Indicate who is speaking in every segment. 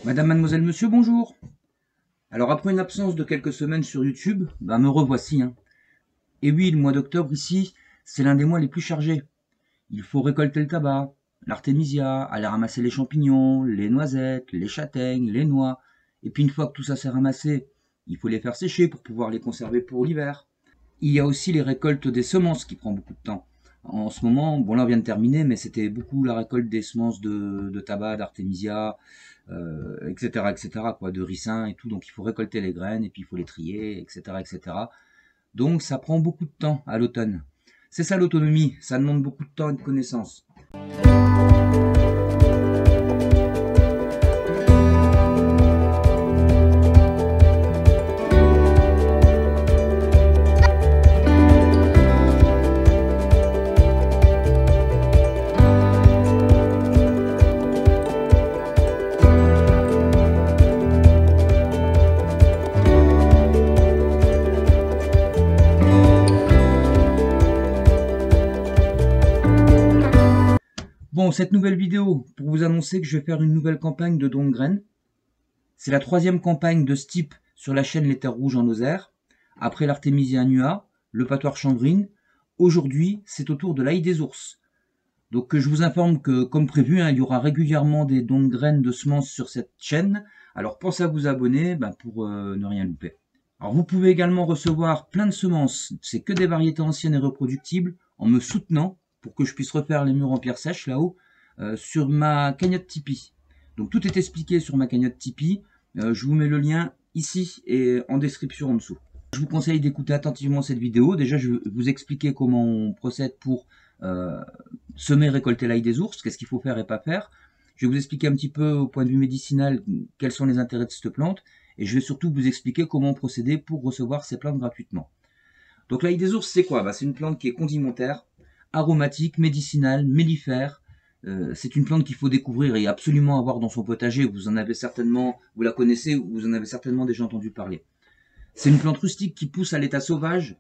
Speaker 1: Madame, mademoiselle, monsieur, bonjour. Alors après une absence de quelques semaines sur YouTube, me revoici, hein. Et oui, le mois d'octobre ici, c'est l'un des mois les plus chargés. Il faut récolter le tabac, l'artémisia, aller ramasser les champignons, les noisettes, les châtaignes, les noix. Et puis une fois que tout ça s'est ramassé, il faut les faire sécher pour pouvoir les conserver pour l'hiver. Il y a aussi les récoltes des semences qui prend beaucoup de temps. En ce moment, bon là on vient de terminer, mais c'était beaucoup la récolte des semences de tabac, d'artémisia, etc., etc., quoi, de ricin et tout. Donc il faut récolter les graines et puis il faut les trier, etc., etc. Donc ça prend beaucoup de temps à l'automne. C'est ça l'autonomie, ça demande beaucoup de temps et de connaissances. Bon, cette nouvelle vidéo, pour vous annoncer que je vais faire une nouvelle campagne de dons de graines. C'est la troisième campagne de ce type sur la chaîne Les Terres Rouges en Lozère. Après l'artémisia annua, le patoire chanvrine, aujourd'hui c'est au tour de l'ail des ours. Donc je vous informe que, comme prévu, il y aura régulièrement des dons de graines de semences sur cette chaîne. Alors pensez à vous abonner pour ne rien louper. Alors vous pouvez également recevoir plein de semences, c'est que des variétés anciennes et reproductibles, en me soutenant pour que je puisse refaire les murs en pierre sèche là-haut, sur ma cagnotte Tipeee. Donc tout est expliqué sur ma cagnotte Tipeee. Je vous mets le lien ici et en description en dessous. Je vous conseille d'écouter attentivement cette vidéo. Déjà, je vais vous expliquer comment on procède pour semer, récolter l'ail des ours, qu'est-ce qu'il faut faire et pas faire. Je vais vous expliquer un petit peu au point de vue médicinal quels sont les intérêts de cette plante. Et je vais surtout vous expliquer comment procéder pour recevoir ces plantes gratuitement. Donc l'ail des ours, c'est quoi? C'est une plante qui est condimentaire, aromatique, médicinale, mellifère. C'est une plante qu'il faut découvrir et absolument avoir dans son potager. Vous en avez certainement, vous la connaissez, vous en avez certainement déjà entendu parler. C'est une plante rustique qui pousse à l'état sauvage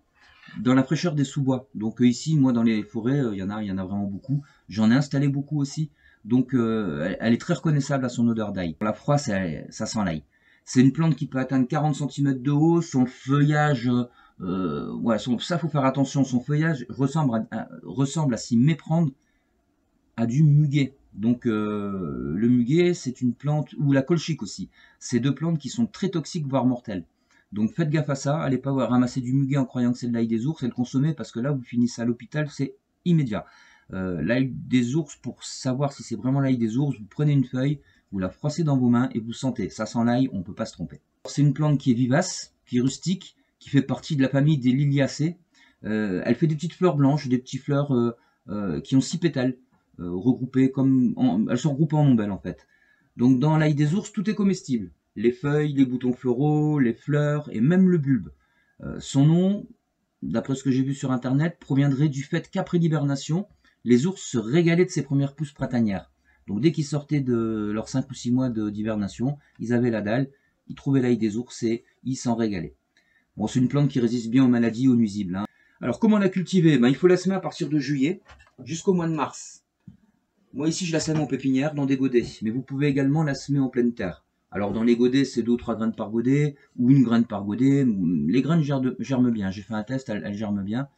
Speaker 1: dans la fraîcheur des sous-bois. Donc ici, moi, dans les forêts, il y en a vraiment beaucoup. J'en ai installé beaucoup aussi. Donc elle est très reconnaissable à son odeur d'ail. La froid, ça sent l'ail. C'est une plante qui peut atteindre 40 cm de haut. Son feuillage, ça faut faire attention. Son feuillage ressemble à s'y méprendre à du muguet. Donc le muguet, c'est une plante, ou la colchique aussi. C'est deux plantes qui sont très toxiques, voire mortelles. Donc faites gaffe à ça, allez pas ramasser du muguet en croyant que c'est de l'ail des ours et le consommer parce que là vous finissez à l'hôpital, c'est immédiat. L'ail des ours, pour savoir si c'est vraiment l'ail des ours, vous prenez une feuille, vous la froissez dans vos mains et vous sentez, ça sent l'ail, on ne peut pas se tromper. C'est une plante qui est vivace, qui est rustique, qui fait partie de la famille des Liliacées. Elle fait des petites fleurs blanches, des petites fleurs qui ont 6 pétales, regroupées elles sont regroupées en ombelles en fait. Donc dans l'ail des ours, tout est comestible. Les feuilles, les boutons floraux, les fleurs et même le bulbe. Son nom, d'après ce que j'ai vu sur internet, proviendrait du fait qu'après l'hibernation, les ours se régalaient de ces premières pousses printanières. Donc dès qu'ils sortaient de leurs 5 ou 6 mois d'hibernation, ils avaient la dalle, ils trouvaient l'ail des ours et ils s'en régalaient. Bon, c'est une plante qui résiste bien aux maladies, aux nuisibles, hein. Alors comment la cultiver? Il faut la semer à partir de juillet jusqu'au mois de mars. Moi ici je la sème en pépinière dans des godets, mais vous pouvez également la semer en pleine terre. Alors dans les godets c'est 2 ou 3 graines par godet, ou une graine par godet. Les graines germent bien, j'ai fait un test, elles germent bien.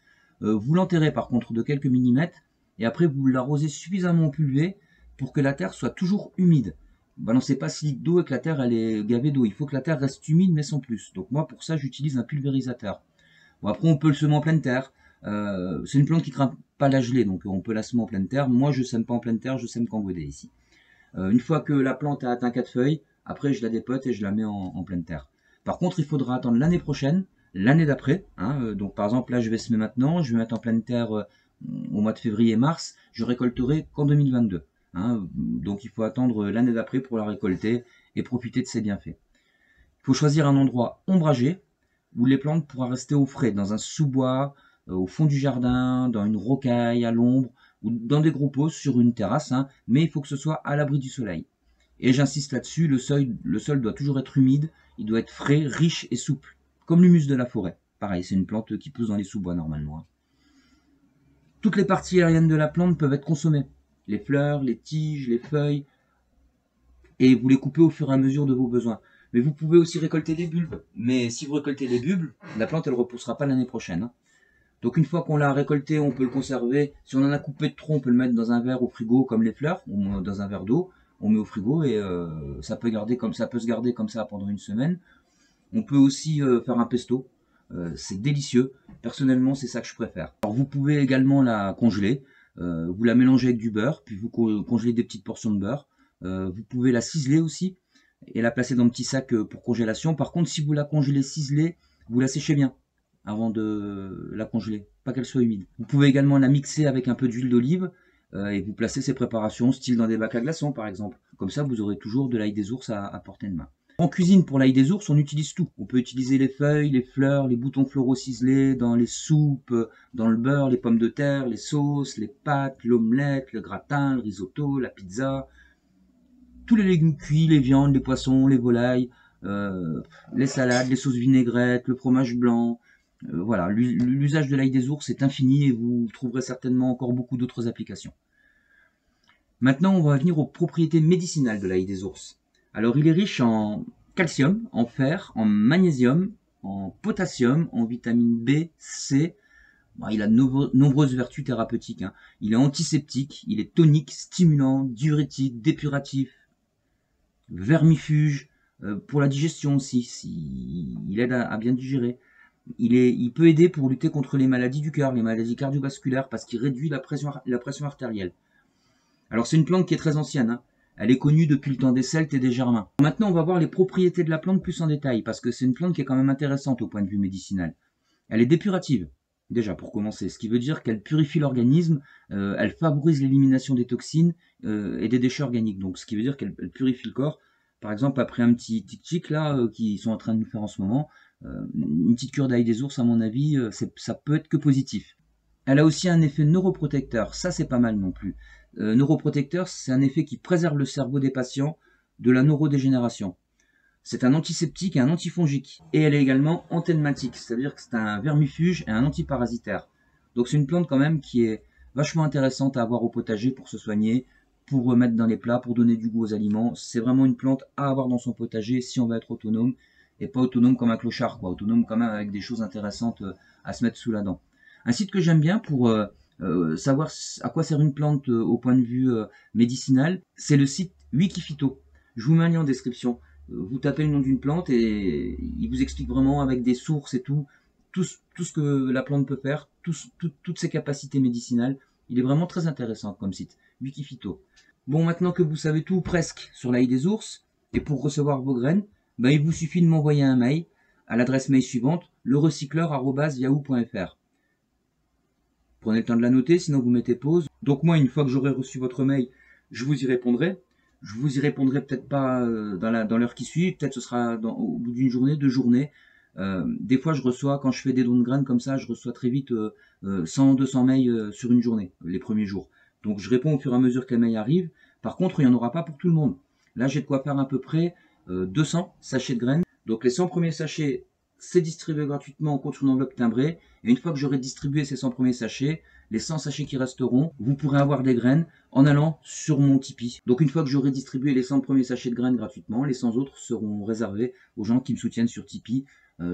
Speaker 1: Vous l'enterrez par contre de quelques millimètres, et après vous l'arrosez suffisamment au pulvé pour que la terre soit toujours humide. Balancez pas 6 litres d'eau et que la terre elle est gavée d'eau, il faut que la terre reste humide mais sans plus. Donc moi pour ça j'utilise un pulvérisateur. Bon, après, on peut le semer en pleine terre. C'est une plante qui craint pas la gelée, donc on peut la semer en pleine terre. Moi, je sème pas en pleine terre, je sème qu'en godet ici. Une fois que la plante a atteint 4 feuilles, après, je la dépote et je la mets en pleine terre. Par contre, il faudra attendre l'année prochaine, l'année d'après. Donc, par exemple, là, je vais semer maintenant, je vais mettre en pleine terre au mois de février-mars. Je récolterai qu'en 2022. Donc, il faut attendre l'année d'après pour la récolter et profiter de ses bienfaits. Il faut choisir un endroit ombragé, où les plantes pourront rester au frais, dans un sous-bois, au fond du jardin, dans une rocaille, à l'ombre, ou dans des gros pots sur une terrasse, mais il faut que ce soit à l'abri du soleil. Et j'insiste là-dessus, le sol doit toujours être humide, il doit être frais, riche et souple, comme l'humus de la forêt. Pareil, c'est une plante qui pousse dans les sous-bois normalement. Toutes les parties aériennes de la plante peuvent être consommées. Les fleurs, les tiges, les feuilles, et vous les coupez au fur et à mesure de vos besoins. Mais vous pouvez aussi récolter des bulbes. Mais si vous récoltez des bulbes, la plante elle repoussera pas l'année prochaine. Hein. Donc une fois qu'on l'a récolté, on peut le conserver. Si on en a coupé de trop, on peut le mettre dans un verre au frigo comme les fleurs, ou dans un verre d'eau. On met au frigo et ça peut se garder comme ça pendant une semaine. On peut aussi faire un pesto. C'est délicieux. Personnellement, c'est ça que je préfère. Alors vous pouvez également la congeler. Vous la mélangez avec du beurre, puis vous congelez des petites portions de beurre. Vous pouvez la ciseler aussi et la placer dans un petit sac pour congélation. Par contre, si vous la congelez ciselée, vous la séchez bien avant de la congeler, pas qu'elle soit humide. Vous pouvez également la mixer avec un peu d'huile d'olive et vous placez ces préparations, style dans des bacs à glaçons par exemple. Comme ça, vous aurez toujours de l'ail des ours à portée de main. En cuisine, pour l'ail des ours, on utilise tout. On peut utiliser les feuilles, les fleurs, les boutons floraux ciselés, dans les soupes, dans le beurre, les pommes de terre, les sauces, les pâtes, l'omelette, le gratin, le risotto, la pizza. Tous les légumes cuits, les viandes, les poissons, les volailles, les salades, les sauces vinaigrettes, le fromage blanc. Voilà, l'usage de l'ail des ours est infini et vous trouverez certainement encore beaucoup d'autres applications. Maintenant, on va venir aux propriétés médicinales de l'ail des ours. Alors, il est riche en calcium, en fer, en magnésium, en potassium, en vitamine B, C. Bon, il a de nombreuses vertus thérapeutiques. Hein. Il est antiseptique, il est tonique, stimulant, diurétique, dépuratif, vermifuge, pour la digestion aussi, il aide à bien digérer. Il peut aider pour lutter contre les maladies du cœur, les maladies cardiovasculaires, parce qu'il réduit la pression artérielle. Alors c'est une plante qui est très ancienne, hein. Elle est connue depuis le temps des Celtes et des Germains. Maintenant, on va voir les propriétés de la plante plus en détail, parce que c'est une plante qui est quand même intéressante au point de vue médicinal. Elle est dépurative, déjà pour commencer, ce qui veut dire qu'elle purifie l'organisme, elle favorise l'élimination des toxines et des déchets organiques, donc ce qui veut dire qu'elle purifie le corps. Par exemple, après un petit tic-tic là, qu'ils sont en train de nous faire en ce moment, une petite cure d'ail des ours, à mon avis, ça peut être que positif. Elle a aussi un effet neuroprotecteur, ça c'est pas mal non plus. Neuroprotecteur, c'est un effet qui préserve le cerveau des patients de la neurodégénération. C'est un antiseptique et un antifongique. Et elle est également anthelmatique, c'est-à-dire que c'est un vermifuge et un antiparasitaire. Donc c'est une plante quand même qui est vachement intéressante à avoir au potager pour se soigner, pour remettre dans les plats, pour donner du goût aux aliments. C'est vraiment une plante à avoir dans son potager si on veut être autonome, et pas autonome comme un clochard, quoi. Autonome quand même avec des choses intéressantes à se mettre sous la dent. Un site que j'aime bien pour savoir à quoi sert une plante au point de vue médicinal, c'est le site Wikiphyto. Je vous mets un lien en description. Vous tapez le nom d'une plante et il vous explique vraiment avec des sources et tout ce que la plante peut faire, toutes ses capacités médicinales. Il est vraiment très intéressant comme site, Wikiphyto. Bon, maintenant que vous savez tout presque sur l'ail des ours, et pour recevoir vos graines, ben, il vous suffit de m'envoyer un mail à l'adresse mail suivante, lerecycleur@yahoo.fr. Prenez le temps de la noter, sinon vous mettez pause. Donc moi, une fois que j'aurai reçu votre mail, je vous y répondrai. Je vous y répondrai peut-être pas dans l'heure qui suit, peut-être ce sera au bout d'une journée, 2 journées. Des fois, je reçois, quand je fais des dons de graines comme ça, je reçois très vite 100-200 mails sur une journée, les premiers jours. Donc je réponds au fur et à mesure que les mails arrivent. Par contre, il n'y en aura pas pour tout le monde. Là, j'ai de quoi faire à peu près 200 sachets de graines. Donc les 100 premiers sachets, c'est distribué gratuitement contre une enveloppe timbrée. Et une fois que j'aurai distribué ces 100 premiers sachets, les 100 sachets qui resteront, vous pourrez avoir des graines en allant sur mon Tipeee. Donc une fois que j'aurai distribué les 100 premiers sachets de graines gratuitement, les 100 autres seront réservés aux gens qui me soutiennent sur Tipeee.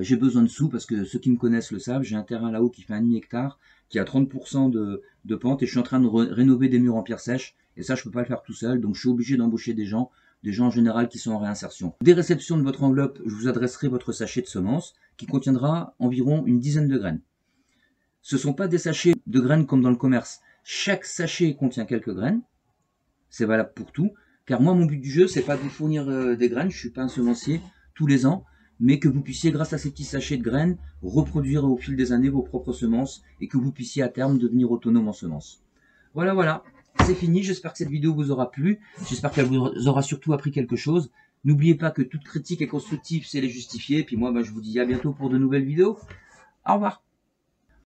Speaker 1: J'ai besoin de sous parce que ceux qui me connaissent le savent, j'ai un terrain là-haut qui fait 1,5 hectare, qui a 30% de pente et je suis en train de rénover des murs en pierre sèche. Et ça, je peux pas le faire tout seul, donc je suis obligé d'embaucher des gens en général qui sont en réinsertion. Dès réception de votre enveloppe, je vous adresserai votre sachet de semences qui contiendra environ une dizaine de graines. Ce ne sont pas des sachets de graines comme dans le commerce. Chaque sachet contient quelques graines. C'est valable pour tout. Car moi, mon but du jeu, c'est pas de vous fournir des graines. Je suis pas un semencier tous les ans. Mais que vous puissiez, grâce à ces petits sachets de graines, reproduire au fil des années vos propres semences. Et que vous puissiez à terme devenir autonome en semences. Voilà. C'est fini. J'espère que cette vidéo vous aura plu. J'espère qu'elle vous aura surtout appris quelque chose. N'oubliez pas que toute critique est constructive, c'est les justifier. Et puis moi, je vous dis à bientôt pour de nouvelles vidéos. Au revoir.